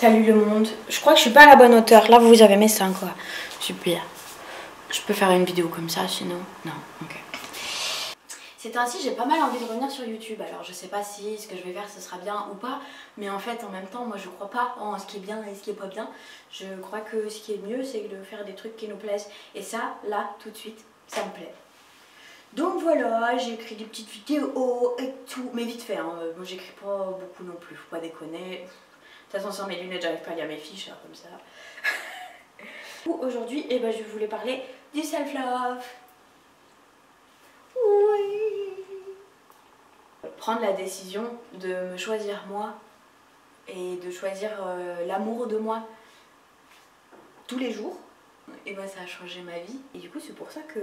Salut le monde. Je crois que je suis pas à la bonne hauteur. Là, vous avez mes seins, quoi. Super. Je peux faire une vidéo comme ça, sinon... Non, ok. C'est ainsi, j'ai pas mal envie de revenir sur YouTube. Alors, je sais pas si ce que je vais faire, ce sera bien ou pas. Mais en fait, en même temps, moi, je crois pas en ce qui est bien et ce qui est pas bien. Je crois que ce qui est mieux, c'est de faire des trucs qui nous plaisent. Et ça, là, tout de suite, ça me plaît. Donc voilà, j'ai écrit des petites vidéos et tout. Mais vite fait, hein. Moi, j'écris pas beaucoup non plus. Faut pas déconner. De toute façon, sans mes lunettes, j'arrive pas à lire mes fiches, hein, comme ça. Aujourd'hui, je vais vous parler du self-love. Oui. Prendre la décision de me choisir moi et de choisir l'amour de moi tous les jours, et ça a changé ma vie. Et du coup, c'est pour ça que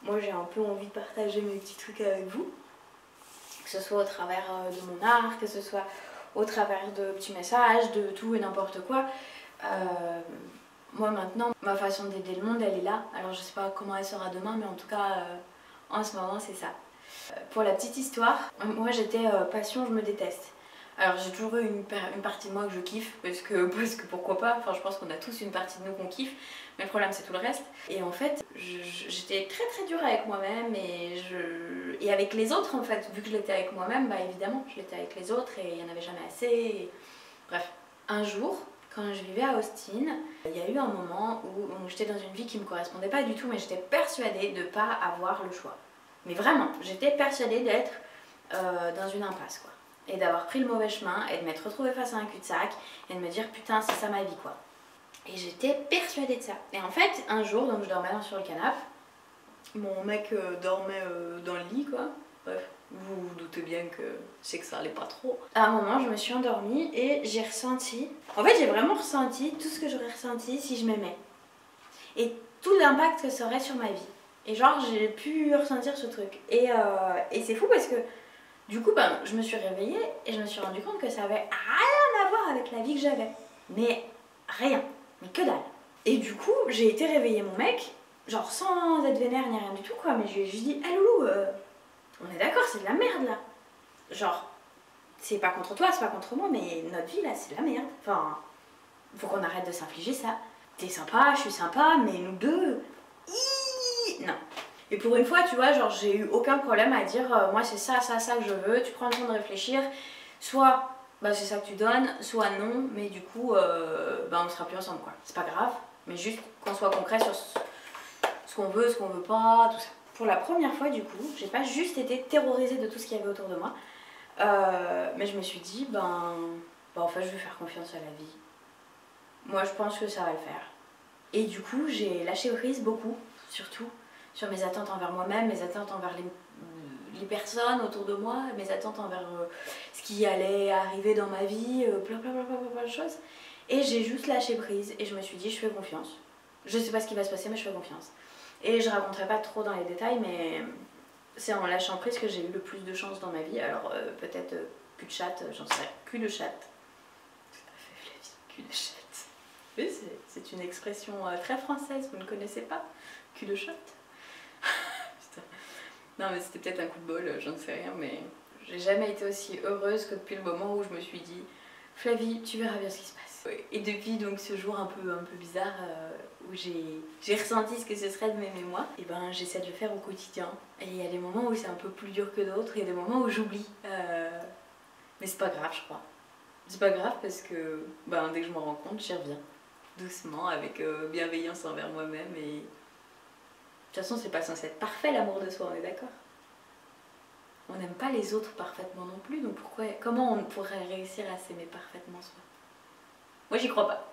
moi, j'ai un peu envie de partager mes petits trucs avec vous. Que ce soit au travers de mon art, que ce soit au travers de petits messages, de tout et n'importe quoi. Moi maintenant, ma façon d'aider le monde, elle est là. Alors je sais pas comment elle sera demain, mais en tout cas, en ce moment, c'est ça. Pour la petite histoire, moi j'étais passion, je me déteste. Alors j'ai toujours eu une partie de moi que je kiffe, parce que pourquoi pas, enfin je pense qu'on a tous une partie de nous qu'on kiffe, mais le problème c'est tout le reste. Et en fait, j'étais très très dure avec moi-même et avec les autres en fait, vu que je l'étais avec moi-même, évidemment je l'étais avec les autres et il n'y en avait jamais assez. Bref, un jour, quand je vivais à Austin, il y a eu un moment où j'étais dans une vie qui me correspondait pas du tout, mais j'étais persuadée de ne pas avoir le choix. Mais vraiment, j'étais persuadée d'être dans une impasse quoi. Et d'avoir pris le mauvais chemin et de m'être retrouvée face à un cul-de-sac et de me dire putain c'est ça ma vie quoi. Et j'étais persuadée de ça. Et en fait un jour, donc je dormais sur le canapé, mon mec dormait dans le lit quoi. Bref, vous vous doutez bien que c'est que ça allait pas trop. À un moment je me suis endormie et j'ai ressenti, en fait j'ai vraiment ressenti tout ce que j'aurais ressenti si je m'aimais. Et tout l'impact que ça aurait sur ma vie. Et genre j'ai pu ressentir ce truc. Et c'est fou parce que du coup, je me suis réveillée et je me suis rendu compte que ça avait rien à voir avec la vie que j'avais. Mais rien, mais que dalle. Et du coup, j'ai été réveiller mon mec, genre sans être vénère ni rien du tout quoi, mais je lui ai juste dit, ah Loulou, on est d'accord, c'est de la merde là. Genre, c'est pas contre toi, c'est pas contre moi, mais notre vie là, c'est de la merde. Enfin, faut qu'on arrête de s'infliger ça. T'es sympa, je suis sympa, mais nous deux, non. Et pour une fois, tu vois, genre j'ai eu aucun problème à dire moi c'est ça que je veux, tu prends le temps de réfléchir, soit c'est ça que tu donnes, soit non, mais du coup on ne sera plus ensemble quoi. C'est pas grave, mais juste qu'on soit concret sur ce qu'on veut pas, tout ça. Pour la première fois du coup, j'ai pas juste été terrorisée de tout ce qu'il y avait autour de moi, mais je me suis dit en fait je vais faire confiance à la vie. Moi je pense que ça va le faire. Et du coup j'ai lâché prise beaucoup, surtout sur mes attentes envers moi-même, mes attentes envers les personnes autour de moi, mes attentes envers ce qui allait arriver dans ma vie, plein de choses. Et j'ai juste lâché prise et je me suis dit je fais confiance. Je sais pas ce qui va se passer mais je fais confiance. Et je raconterai pas trop dans les détails mais c'est en lâchant prise que j'ai eu le plus de chance dans ma vie. Alors peut-être cul de chatte, j'en sais rien. Cul de chatte. Tout à fait Flavie, cul de chatte. Oui, c'est une expression très française, vous ne connaissez pas? Cul de chatte. Non mais c'était peut-être un coup de bol, j'en sais rien, mais j'ai jamais été aussi heureuse que depuis le moment où je me suis dit Flavie, tu verras bien ce qui se passe. Et depuis donc ce jour un peu bizarre où j'ai ressenti ce que ce serait de m'aimer moi, et j'essaie de le faire au quotidien. Et il y a des moments où c'est un peu plus dur que d'autres, et il y a des moments où j'oublie. Mais c'est pas grave je crois. C'est pas grave parce que dès que je m'en rends compte, j'y reviens. Doucement, avec bienveillance envers moi-même et... De toute façon, c'est pas censé être parfait l'amour de soi, on est d'accord? On n'aime pas les autres parfaitement non plus, donc comment on pourrait réussir à s'aimer parfaitement soi? Moi, j'y crois pas.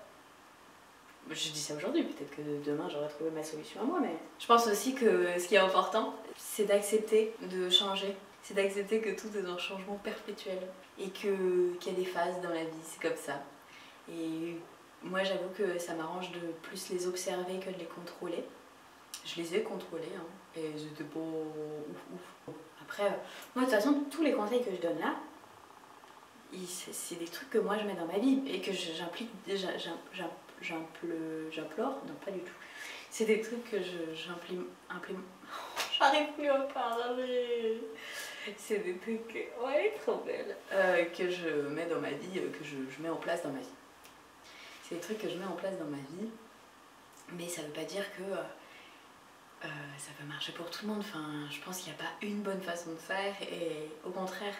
Je dis ça aujourd'hui, peut-être que demain j'aurai trouvé ma solution à moi, mais je pense aussi que ce qui est important, c'est d'accepter de changer. C'est d'accepter que tout est un changement perpétuel et qu'il y a des phases dans la vie, c'est comme ça. Et moi, j'avoue que ça m'arrange de plus les observer que de les contrôler. Je les ai contrôlés et c'était pas ouf. Après, moi de toute façon, tous les conseils que je donne là, c'est des trucs que moi je mets dans ma vie et que j'implore, non pas du tout. C'est des trucs que j'implime. J'arrive plus à parler. C'est des trucs, ouais, trop belle, que je mets dans ma vie, que je mets en place dans ma vie. c'est des trucs que je mets en place dans ma vie, mais ça veut pas dire que ça peut marcher pour tout le monde. Enfin, je pense qu'il n'y a pas une bonne façon de faire, et au contraire,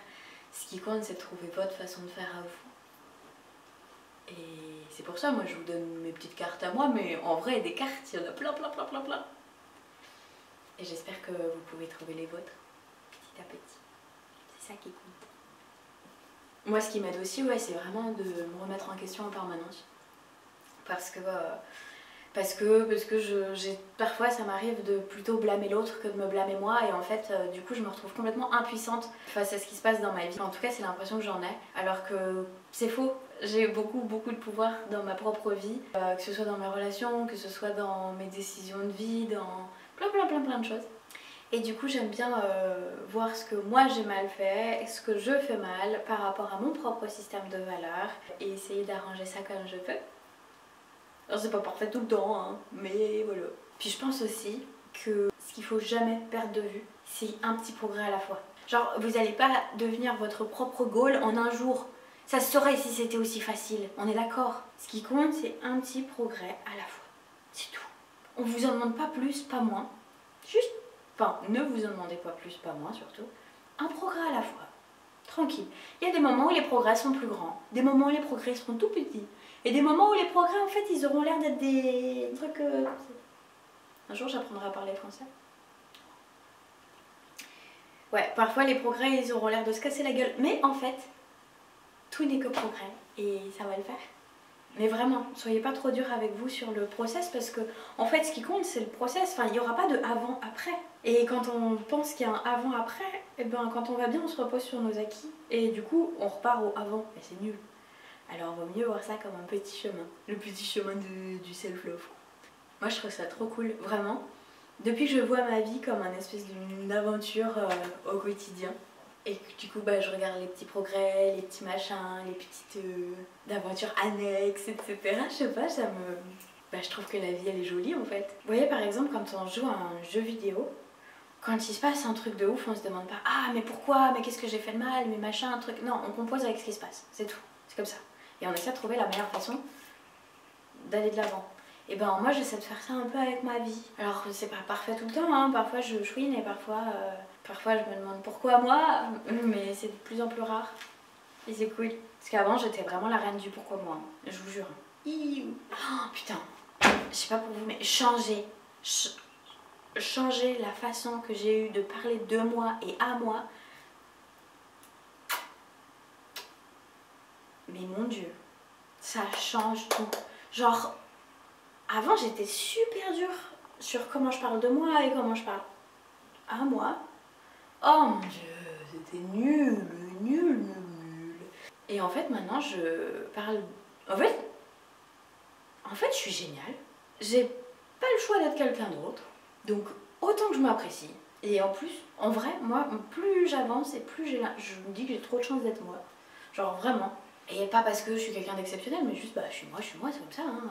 ce qui compte, c'est de trouver votre façon de faire à vous. Et c'est pour ça, moi, je vous donne mes petites cartes à moi, mais en vrai, des cartes, il y en a plein, plein, plein, plein, plein. Et j'espère que vous pouvez trouver les vôtres, petit à petit. C'est ça qui compte. Moi, ce qui m'aide aussi, ouais, c'est vraiment de me remettre en question en permanence. Parce que parfois ça m'arrive de plutôt blâmer l'autre que de me blâmer moi, et en fait du coup je me retrouve complètement impuissante face à ce qui se passe dans ma vie. En tout cas c'est l'impression que j'en ai, alors que c'est faux. J'ai beaucoup de pouvoir dans ma propre vie, que ce soit dans mes relations, que ce soit dans mes décisions de vie, dans plein de choses. Et du coup j'aime bien voir ce que moi j'ai mal fait, ce que je fais mal par rapport à mon propre système de valeurs, et essayer d'arranger ça comme je peux. Alors c'est pas parfait tout le temps, hein, mais voilà. Puis je pense aussi que ce qu'il faut jamais perdre de vue, c'est un petit progrès à la fois. Genre vous n'allez pas devenir votre propre goal en un jour. Ça se saurait si c'était aussi facile, on est d'accord. Ce qui compte, c'est un petit progrès à la fois. C'est tout. On vous en demande pas plus, pas moins. Juste, enfin, ne vous en demandez pas plus, pas moins surtout. Un progrès à la fois. Tranquille. Il y a des moments où les progrès sont plus grands, des moments où les progrès seront tout petits, et des moments où les progrès, en fait, ils auront l'air d'être des trucs... Un jour, j'apprendrai à parler français. Ouais, parfois, les progrès, ils auront l'air de se casser la gueule. Mais en fait, tout n'est que progrès. Et ça va le faire. Mais vraiment, soyez pas trop dur avec vous sur le process, parce que, en fait, ce qui compte, c'est le process. Enfin, il n'y aura pas de avant-après. Et quand on pense qu'il y a un avant-après, et ben, quand on va bien, on se repose sur nos acquis. Et du coup, on repart au avant. Et c'est nul. Alors vaut mieux voir ça comme un petit chemin, le petit chemin du self-love. Moi je trouve ça trop cool, vraiment. Depuis que je vois ma vie comme un espèce d'une aventure au quotidien, et que du coup je regarde les petits progrès, les petits machins, les petites aventures annexes, etc. Je sais pas, ça me... je trouve que la vie elle est jolie en fait. Vous voyez par exemple quand on joue à un jeu vidéo, quand il se passe un truc de ouf, on se demande pas « Ah mais pourquoi, mais qu'est-ce que j'ai fait de mal, mais machin, un truc... » Non, on compose avec ce qui se passe, c'est tout, c'est comme ça. Et on essaie de trouver la meilleure façon d'aller de l'avant. Et ben moi j'essaie de faire ça un peu avec ma vie. Alors c'est pas parfait tout le temps, hein. Parfois je chouine et parfois je me demande pourquoi moi, mais c'est de plus en plus rare. Et c'est cool. Parce qu'avant j'étais vraiment la reine du pourquoi moi, je vous jure. Oh, putain, je sais pas pour vous, mais changer la façon que j'ai eu de parler de moi et à moi. Mais mon Dieu, ça change tout. Genre, avant j'étais super dure sur comment je parle de moi et comment je parle à moi. Oh mon Dieu, c'était nul. Et en fait maintenant je parle... En fait je suis géniale. J'ai pas le choix d'être quelqu'un d'autre. Donc autant que je m'apprécie. Et en plus, en vrai, moi, plus j'avance et plus je me dis que j'ai trop de chance d'être moi. Genre vraiment. Et pas parce que je suis quelqu'un d'exceptionnel, mais juste je suis moi, c'est comme ça. Hein.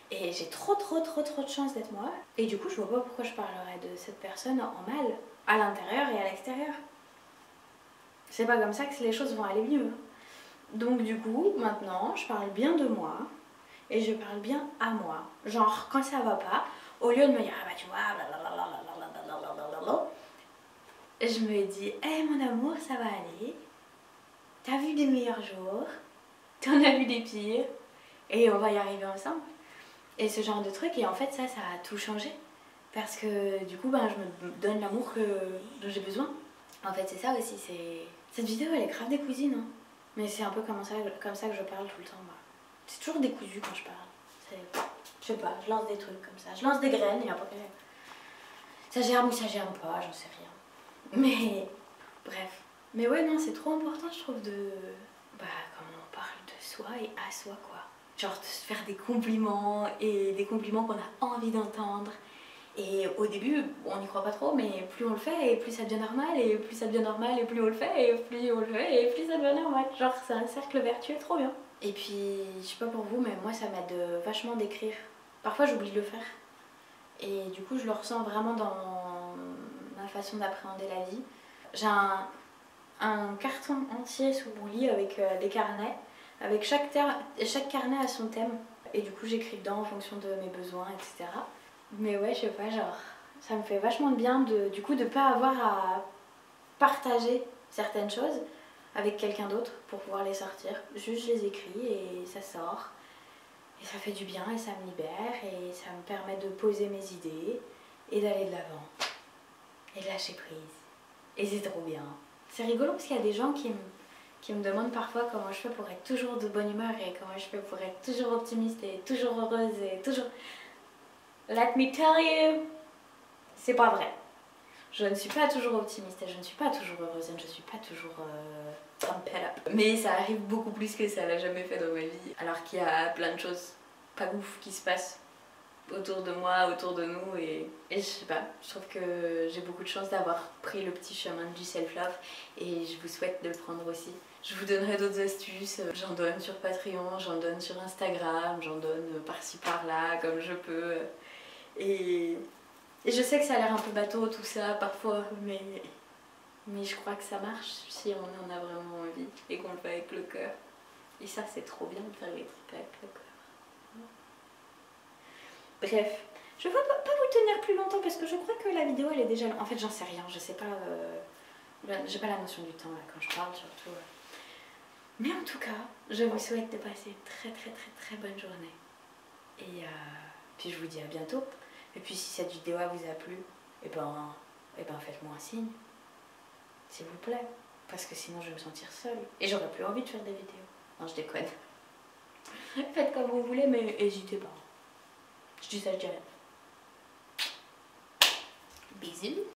Et j'ai trop de chance d'être moi. Et du coup, je vois pas pourquoi je parlerais de cette personne en mal, à l'intérieur et à l'extérieur. C'est pas comme ça que les choses vont aller mieux. Donc du coup, maintenant, je parle bien de moi et je parle bien à moi. Genre, quand ça va pas, au lieu de me dire, ah bah tu vois, blablabla, je me dis, hé mon amour, ça va aller. T'as vu des meilleurs jours, t'en as vu des pires, et on va y arriver ensemble. Et ce genre de truc, et en fait ça a tout changé. Parce que du coup, je me donne l'amour dont j'ai besoin. En fait c'est ça aussi, cette vidéo elle est grave décousue, non? Mais c'est un peu comme ça que je parle tout le temps. Moi. C'est toujours décousu quand je parle. Je sais pas, je lance des trucs comme ça. Je lance des graines et après ça germe ou ça germe pas, j'en sais rien. Mais bref. Mais ouais, non, c'est trop important, je trouve, de... comment on parle de soi et à soi, quoi. Genre de se faire des compliments, et des compliments qu'on a envie d'entendre. Et au début, on n'y croit pas trop, mais plus on le fait, et plus ça devient normal, et plus ça devient normal, et plus on le fait, et plus on le fait, et plus ça devient normal. Genre, c'est un cercle vertueux trop bien. Et puis, je sais pas pour vous, mais moi, ça m'aide vachement d'écrire. Parfois, j'oublie de le faire. Et du coup, je le ressens vraiment dans ma façon d'appréhender la vie. J'ai un carton entier sous mon lit avec des carnets. Avec chaque carnet a son thème. Et du coup j'écris dedans en fonction de mes besoins, etc. Mais ouais, je sais pas, genre, ça me fait vachement de bien du coup de pas avoir à partager certaines choses avec quelqu'un d'autre pour pouvoir les sortir. Juste je les écris et ça sort. Et ça fait du bien et ça me libère et ça me permet de poser mes idées et d'aller de l'avant. Et de lâcher prise. Et c'est trop bien. C'est rigolo parce qu'il y a des gens qui me demandent parfois comment je fais pour être toujours de bonne humeur et comment je fais pour être toujours optimiste et toujours heureuse et toujours... Let me tell you, c'est pas vrai. Je ne suis pas toujours optimiste et je ne suis pas toujours heureuse et je ne suis pas toujours pumped up. Mais ça arrive beaucoup plus que ça l'a jamais fait dans ma vie. Alors qu'il y a plein de choses pas ouf qui se passent autour de moi, autour de nous et je sais pas, je trouve que j'ai beaucoup de chance d'avoir pris le petit chemin du self-love et je vous souhaite de le prendre aussi. Je vous donnerai d'autres astuces, j'en donne sur Patreon, j'en donne sur Instagram, j'en donne par-ci par-là comme je peux et je sais que ça a l'air un peu bateau tout ça parfois mais je crois que ça marche si on en a vraiment envie et qu'on le fait avec le cœur et ça c'est trop bien de faire les trucs avec le cœur. Bref, je ne vais pas vous tenir plus longtemps parce que je crois que la vidéo elle est déjà... En fait j'en sais rien, je sais pas... j'ai pas la notion du temps là quand je parle surtout. Mais en tout cas, je vous souhaite de passer une très bonne journée. Et puis je vous dis à bientôt. Et puis si cette vidéo vous a plu, et ben faites-moi un signe. S'il vous plaît. Parce que sinon je vais me sentir seule. Et j'aurai plus envie de faire des vidéos. Non, je déconne. Faites comme vous voulez mais n'hésitez pas. Je dis ça, je dis rien. Bisous.